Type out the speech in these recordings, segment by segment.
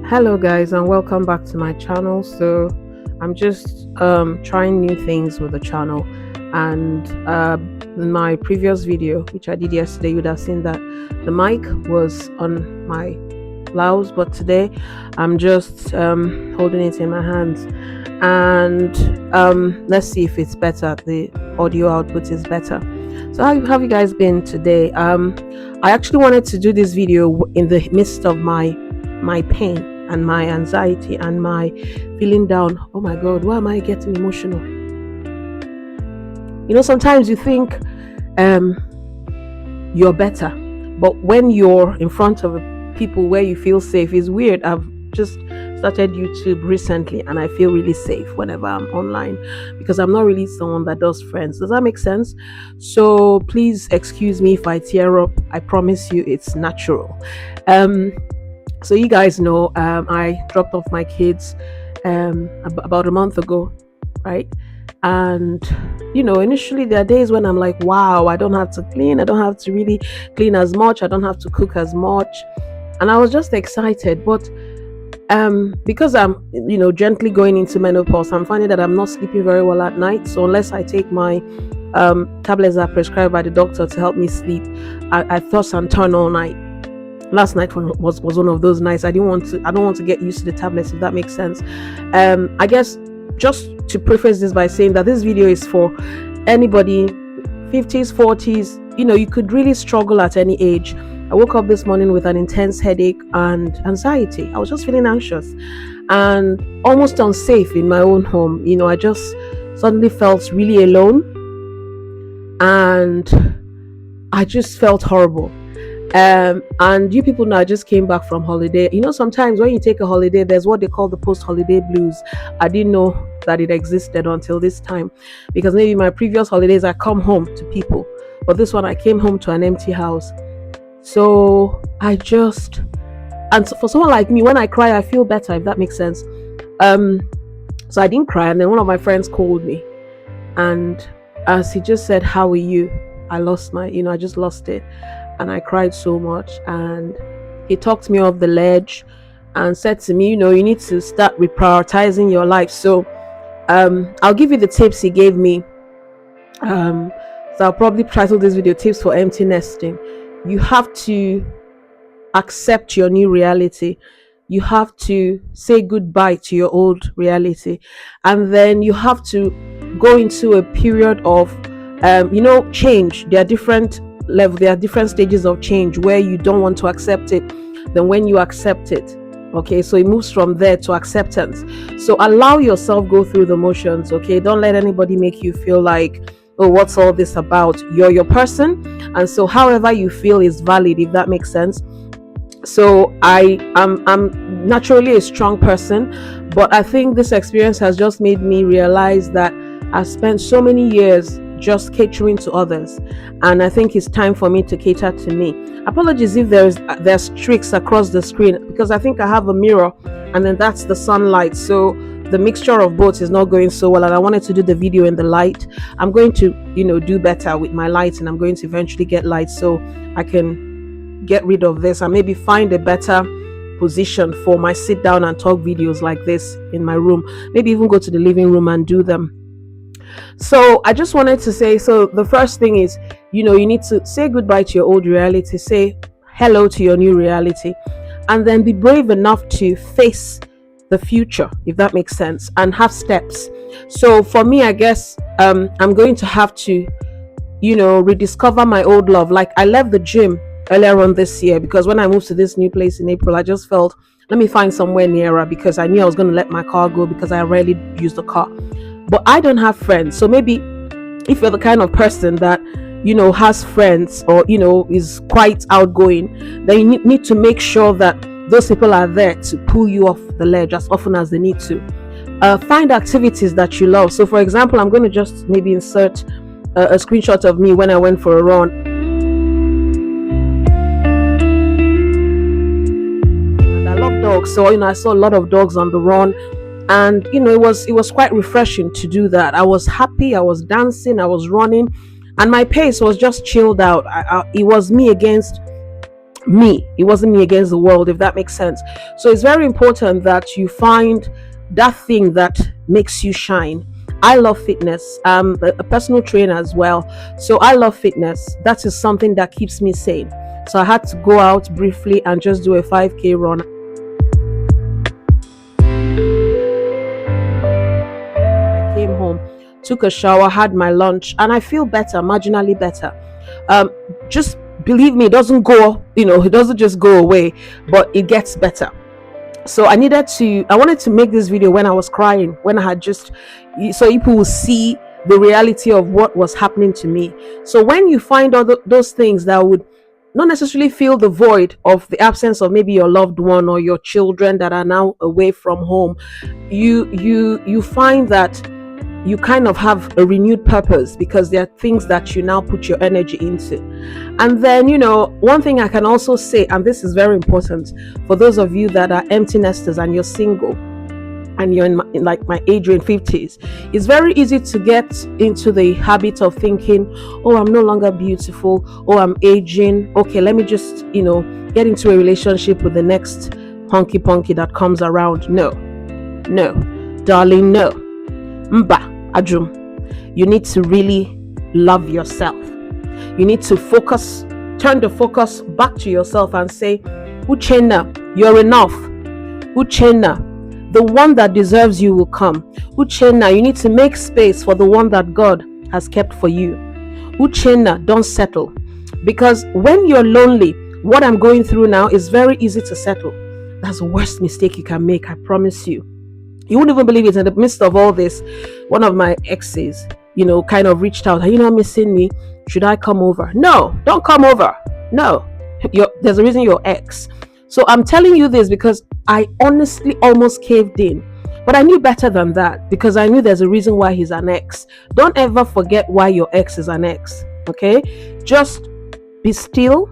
Hello guys, and welcome back to my channel. So I'm just trying new things with the channel, and in my previous video which I did yesterday, you would have seen that the mic was on my blouse, but today I'm just holding it in my hands, and let's see if it's better, the audio output is better. So how have you guys been today? I actually wanted to do this video in the midst of my pain and my anxiety and my feeling down. Oh my god, why am I getting emotional? Sometimes you think you're better, but when you're in front of people where you feel safe, it's weird. I've just started YouTube recently and I feel really safe whenever I'm online because I'm not really someone that does friends. Does that make sense? So please excuse me if I tear up. I promise you it's natural. So you guys know, I dropped off my kids about a month ago, right? And initially there are days when I'm like, wow, I don't have to clean, I don't have to really clean as much, I don't have to cook as much, and I was just excited. But because I'm gently going into menopause, I'm finding that I'm not sleeping very well at night. So unless I take my tablets that are prescribed by the doctor to help me sleep, I toss and turn all night. Last night was one of those nights. I don't want to get used to the tablets, if that makes sense. I guess just to preface this by saying that this video is for anybody 50s, 40s. You could really struggle at any age. I woke up this morning with an intense headache and anxiety. I was just feeling anxious and almost unsafe in my own home. I just suddenly felt really alone and I just felt horrible. And you people know I just came back from holiday. Sometimes when you take a holiday, there's what they call the post-holiday blues. I didn't know that it existed until this time, because maybe my previous holidays I come home to people, but this one I came home to an empty house. So for someone like me, when I cry I feel better, if that makes sense. So I didn't cry, and then one of my friends called me, and as he just said, "How are you?" I lost I just lost it. And I cried so much, and he talked me off the ledge and said to me, you need to start reprioritizing your life. So I'll give you the tips he gave me. So I'll probably title this video "Tips for Empty Nesting." You have to accept your new reality. You have to say goodbye to your old reality, and then you have to go into a period of change. There are different stages of change where you don't want to accept it, then when you accept it, okay, so it moves from there to acceptance. So allow yourself go through the motions, okay? Don't let anybody make you feel like, oh, what's all this about? You're your person, and so however you feel is valid, if that makes sense. So I'm naturally a strong person, but I think this experience has just made me realize that I've spent so many years just catering to others, and I think it's time for me to cater to me. Apologies if there's streaks across the screen, because I think I have a mirror and then that's the sunlight, so the mixture of both is not going so well, and I wanted to do the video in the light. I'm going to do better with my lights, and I'm going to eventually get lights so I can get rid of this and maybe find a better position for my sit down and talk videos like this in my room, maybe even go to the living room and do them. So I just wanted to say, so the first thing is, you need to say goodbye to your old reality, say hello to your new reality, and then be brave enough to face the future, if that makes sense, and have steps. So for me, I guess I'm going to have to rediscover my old love. Like, I left the gym earlier on this year because when I moved to this new place in April, I just felt, let me find somewhere nearer, because I knew I was going to let my car go because I rarely use the car. But I don't have friends. So maybe if you're the kind of person that has friends, or is quite outgoing, then you need to make sure that those people are there to pull you off the ledge as often as they need to. Find activities that you love. So for example, I'm going to just maybe insert a screenshot of me when I went for a run. And I love dogs, so I saw a lot of dogs on the run. And it was quite refreshing to do that. I was happy, I was dancing, I was running, and my pace was just chilled out. It was me against me. It wasn't me against the world, if that makes sense. So it's very important that you find that thing that makes you shine. I love fitness. I'm a personal trainer as well. So I love fitness. That is something that keeps me sane. So I had to go out briefly and just do a 5K run. I came home, took a shower, had my lunch, and I feel better, marginally better. Just believe me, it doesn't go, it doesn't just go away, but it gets better. So I wanted to make this video when I was crying, when I had just, so people will see the reality of what was happening to me. So when you find all those things that would not necessarily fill the void of the absence of maybe your loved one or your children that are now away from home, you find that you kind of have a renewed purpose because there are things that you now put your energy into. And then, one thing I can also say, and this is very important for those of you that are empty nesters and you're single and you're in like my age, you're in 50s, it's very easy to get into the habit of thinking, oh, I'm no longer beautiful, oh, I'm aging, okay, let me just get into a relationship with the next honky ponky that comes around. No, darling, no. Mba Ajum, you need to really love yourself. You need to turn the focus back to yourself and say, Uchenna, you're enough. Uchenna, the one that deserves you will come. Uchenna, you need to make space for the one that God has kept for you. Uchenna, don't settle. Because when you're lonely, what I'm going through now is very easy to settle. That's the worst mistake you can make, I promise you. You wouldn't even believe it. In the midst of all this, one of my exes, kind of reached out. Are you not missing me? Should I come over? No, don't come over. No, there's a reason you're ex. So I'm telling you this because I honestly almost caved in. But I knew better than that because I knew there's a reason why he's an ex. Don't ever forget why your ex is an ex. Okay? Just be still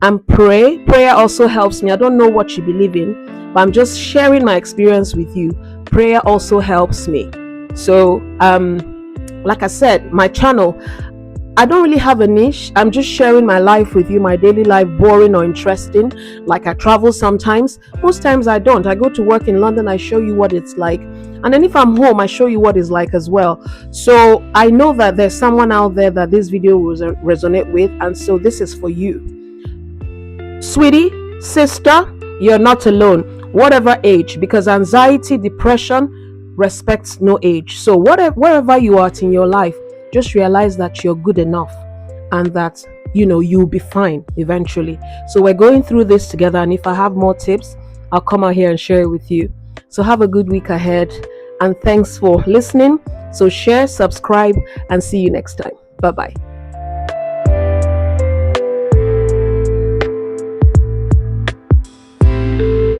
and pray. Prayer also helps me. I don't know what you believe in, but I'm just sharing my experience with you. Prayer also helps me. So like I said, my channel, I don't really have a niche. I'm just sharing my life with you, my daily life, boring or interesting. Like I travel sometimes. Most times I don't. I go to work in London, I show you what it's like. And then if I'm home, I show you what it's like as well. So I know that there's someone out there that this video will resonate with. And so this is for you. Sweetie, sister, you're not alone. Whatever age, because anxiety, depression respects no age. So wherever you are in your life, just realize that you're good enough and that you'll be fine eventually. So we're going through this together, and if I have more tips, I'll come out here and share it with you. So have a good week ahead, and thanks for listening. So share, subscribe, and see you next time. Bye bye.